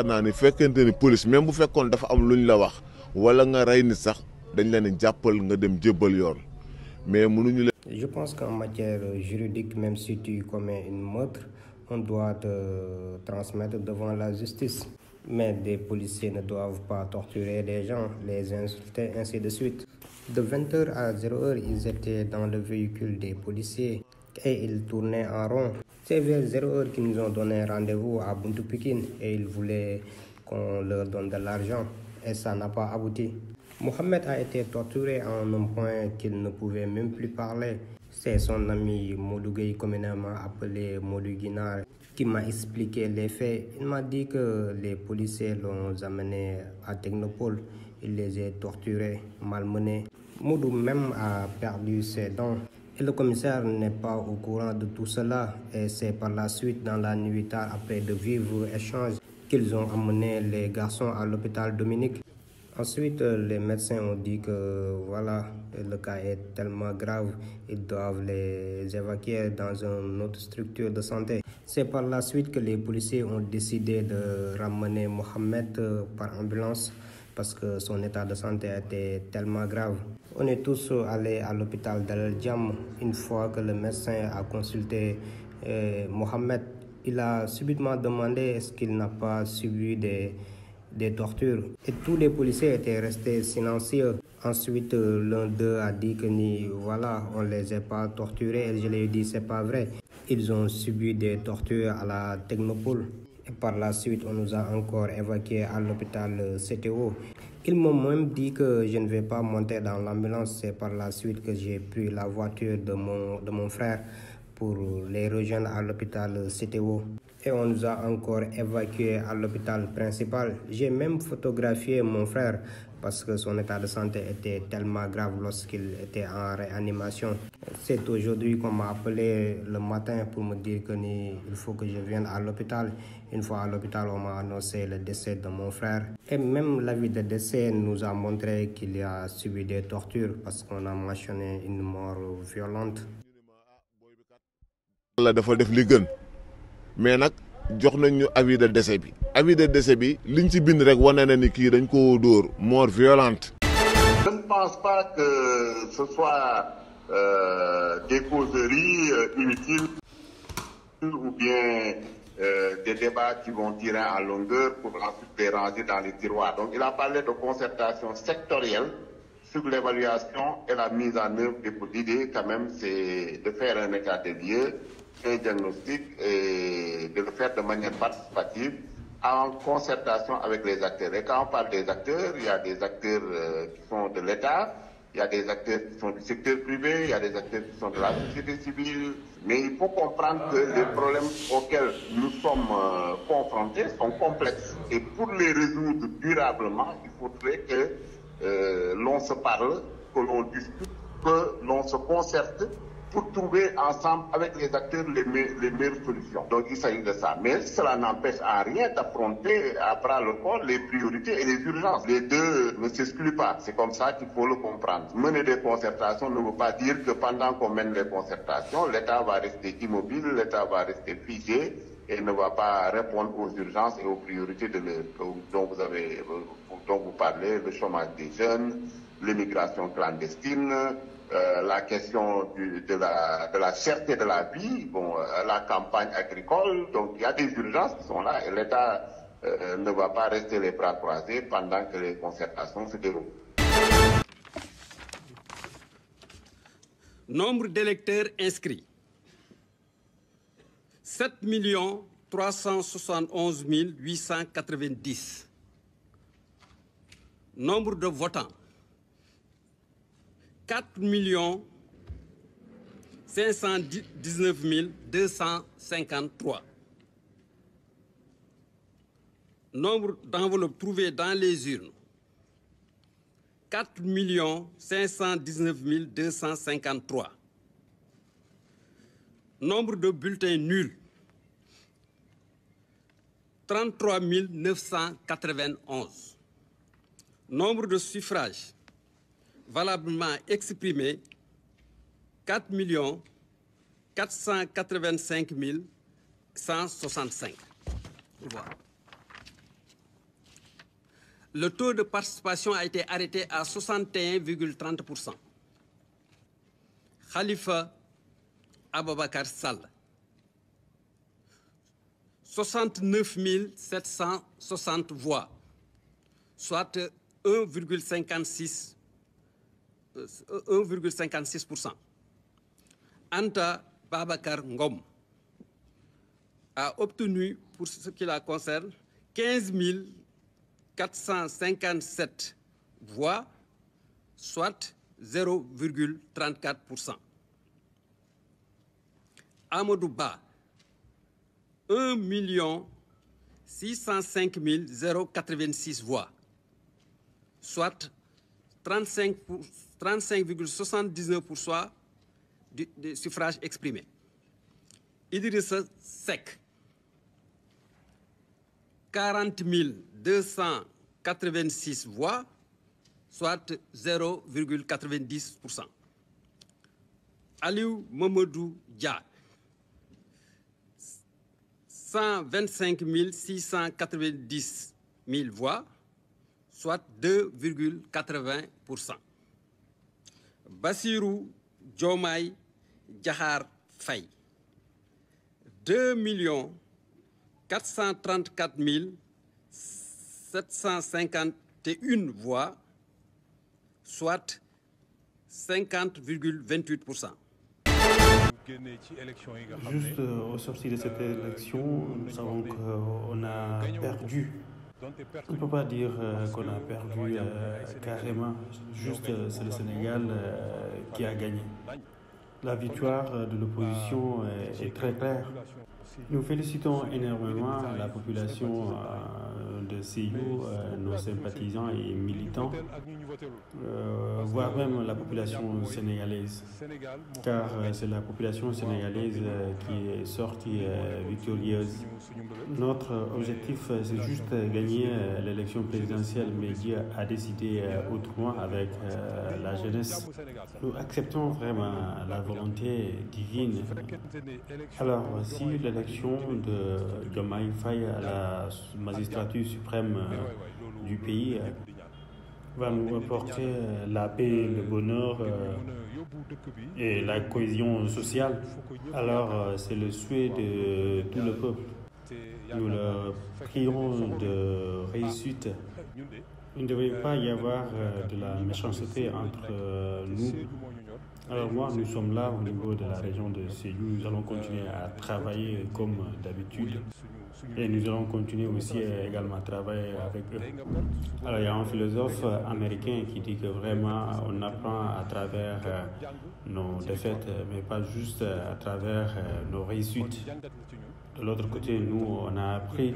naa ni fekkente ni police même bu fekkoon dafa am luñ la wax wala nga rey nit sax dañ leen di jàppal nga dem jébbal yoon mais mënuñu leen. Je pense qu'en matière juridique, même si tu commets une meurtre, on doit te transmettre devant la justice. Mais des policiers ne doivent pas torturer les gens, les insulter, ainsi de suite. De 20h à 0h, ils étaient dans le véhicule des policiers et ils tournaient en rond. C'est vers 0h qu'ils nous ont donné rendez-vous à Buntu Pikine et ils voulaient qu'on leur donne de l'argent et ça n'a pas abouti. Mohamed a été torturé à un point qu'il ne pouvait même plus parler. C'est son ami Modou Gueye, communément appelé Modou Guinar, qui m'a expliqué les faits. Il m'a dit que les policiers l'ont amené à Technopole. Il les a torturés, malmenés. Modou même a perdu ses dents. Et le commissaire n'est pas au courant de tout cela. Et c'est par la suite, dans la nuit tard, après de vivres échanges, qu'ils ont amené les garçons à l'hôpital Dominique. Ensuite, les médecins ont dit que voilà, le cas est tellement grave, ils doivent les évacuer dans une autre structure de santé. C'est par la suite que les policiers ont décidé de ramener Mohamed par ambulance parce que son état de santé était tellement grave. On est tous allés à l'hôpital d'Al-Djam. Une fois que le médecin a consulté Mohamed, il a subitement demandé est-ce qu'il n'a pas subi des tortures. Et tous les policiers étaient restés silencieux. Ensuite, l'un d'eux a dit que voilà, on ne les a pas torturés. Et je lui ai dit, c'est pas vrai. Ils ont subi des tortures à la Technopole. Et par la suite, on nous a encore évacués à l'hôpital CTO. Ils m'ont même dit que je ne vais pas monter dans l'ambulance. C'est par la suite que j'ai pris la voiture de mon frère pour les rejoindre à l'hôpital CTO. Et on nous a encore évacués à l'hôpital principal. J'ai même photographié mon frère parce que son état de santé était tellement grave lorsqu'il était en réanimation. C'est aujourd'hui qu'on m'a appelé le matin pour me dire qu'il faut que je vienne à l'hôpital. Une fois à l'hôpital, on m'a annoncé le décès de mon frère. Et même l'avis de décès nous a montré qu'il a subi des tortures parce qu'on a mentionné une mort violente. La dafa def li gën mais nag jox nañ ñu avis de décès bi liñ ci bind rek wane na ni kii dañ ko dóor mort violente. Je ne pense pas que ce soit des causeries inutiles ou bien des débats qui vont tirer en longueur pour ensuite les ranger dans les tiroirs. Donc il a parlé de concertation sectorielle sur l'évaluation et la mise en œuvre des l'idée quand même c'est de faire un état des lieux, un diagnostic et de le faire de manière participative en concertation avec les acteurs. Et quand on parle des acteurs, il y a des acteurs qui sont de l'État, il y a des acteurs qui sont du secteur privé, il y a des acteurs qui sont de la société civile. Mais il faut comprendre que les problèmes auxquels nous sommes confrontés sont complexes. Et pour les résoudre durablement, il faudrait que l'on se parle, que l'on discute, que l'on se concerte pour trouver ensemble avec les acteurs les meilleures solutions. Donc il s'agit de ça. Mais cela n'empêche en rien d'affronter à bras le corps les priorités et les urgences. Les deux ne s'excluent pas. C'est comme ça qu'il faut le comprendre. Mener des concertations ne veut pas dire que pendant qu'on mène les concertations, l'État va rester immobile, l'État va rester figé et ne va pas répondre aux urgences et aux priorités dont vous parlez, le chômage des jeunes, l'immigration clandestine, la question de la cherté de la vie, la campagne agricole. Donc il y a des urgences qui sont là et l'État ne va pas rester les bras croisés pendant que les concertations se déroulent. Nombre d'électeurs inscrits 7 371 890. Nombre de votants 4 519 253. Nombre d'enveloppes trouvées dans les urnes 4 519 253. Nombre de bulletins nuls 33 991. Nombre de suffrages valablement exprimés 4 485 165. Voilà. le taux de participation a été arrêté à 61,30%. Khalifa Ababakar Sall, 69 760 voix, soit 1,56%. Anta Babakar Ngom a obtenu, pour ce qui la concerne, 15 457 voix, soit 0,34%. Amadou Ba, 1 605 086 voix, soit 35,79% du suffrage exprimé. Idrissa Seck, 40 286 voix, soit 0,90%. Aliou Mamadou Dia, 125 690 000 voix, soit 2,80%. Bassirou Diomaye Diakhar Faye, 2 434 751 voix, soit 50,28%. Juste au sortir de cette élection, nous savons qu'on a perdu. On ne peut pas dire qu'on a perdu carrément, juste c'est le Sénégal qui a gagné. La victoire de l'opposition est très claire. Nous félicitons énormément la population de Sédhiou, nos sympathisants et militants, voire même la population sénégalaise, car c'est la population sénégalaise qui est sortie victorieuse. Notre objectif, c'est juste gagner l'élection présidentielle, mais Dieu a décidé autrement avec la jeunesse. Nous acceptons vraiment la volonté divine. Alors, si l'élection de Diomaye Faye à la magistrature suprême du pays va nous apporter la paix, le bonheur et la cohésion sociale, alors c'est le souhait de tout le peuple. Nous leur prions de réussite. Il ne devrait pas y avoir de la méchanceté entre nous. Alors moi, nous sommes là au niveau de la région de Sédhiou. Nous allons continuer à travailler comme d'habitude. Et nous allons continuer aussi également à travailler avec eux. Alors il y a un philosophe américain qui dit que vraiment on apprend à travers nos défaites, mais pas juste à travers nos réussites. De l'autre côté, nous, on a appris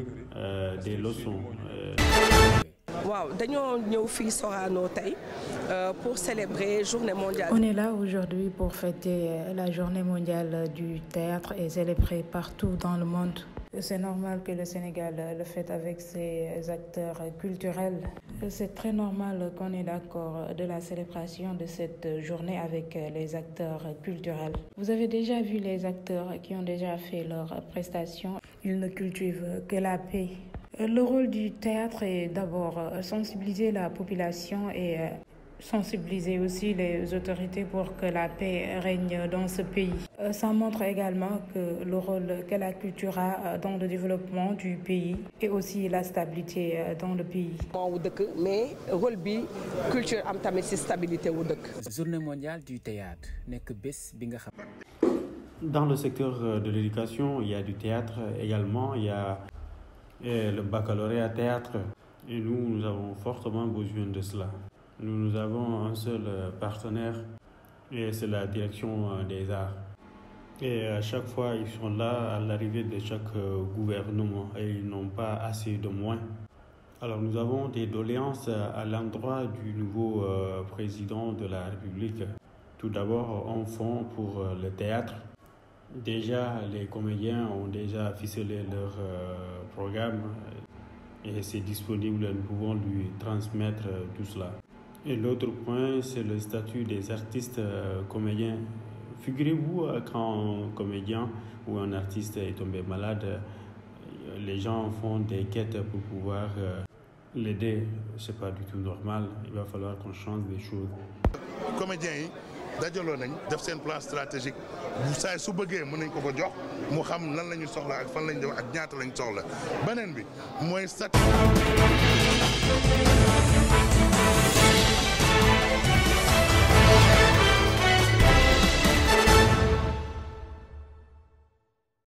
des leçons. Pour célébrer Journée mondiale. On est là aujourd'hui pour fêter la Journée mondiale du théâtre et célébrer partout dans le monde. C'est normal que le Sénégal le fête avec ses acteurs culturels. C'est très normal qu'on est d'accord de la célébration de cette journée avec les acteurs culturels. Vous avez déjà vu les acteurs qui ont déjà fait leurs prestations. Ils ne cultivent que la paix. Le rôle du théâtre est d'abord sensibiliser la population et sensibiliser aussi les autorités pour que la paix règne dans ce pays. Ça montre également que le rôle que la culture a dans le développement du pays et aussi la stabilité dans le pays. Mais le rôle de la culture a tamit ci stabilité wu dëkk. Journée mondiale du théâtre nekk bés bi nga xam. Dans le secteur de l'éducation, il y a du théâtre également, il y a le baccalauréat théâtre et nous avons fortement besoin de cela. Nous avons un seul partenaire et c'est la direction des arts. Et à chaque fois, ils sont là à l'arrivée de chaque gouvernement et ils n'ont pas assez de moyens. Alors nous avons des doléances à l'endroit du nouveau président de la République. Tout d'abord, un fonds pour le théâtre. Déjà, les comédiens ont déjà ficelé leur programme et c'est disponible, nous pouvons lui transmettre tout cela. Et l'autre point, c'est le statut des artistes comédiens. Figurez-vous, quand un comédien ou un artiste est tombé malade, les gens font des quêtes pour pouvoir l'aider, c'est pas du tout normal. Il va falloir qu'on change des choses. Comédiens yi dajaloo nañ def seen plan stratégique bu saa su bëggee mën nañ ko ko jox mu xam lan la ñu soxla ak fan lañ dem ak ñaata lañ soxla beneen bi mooy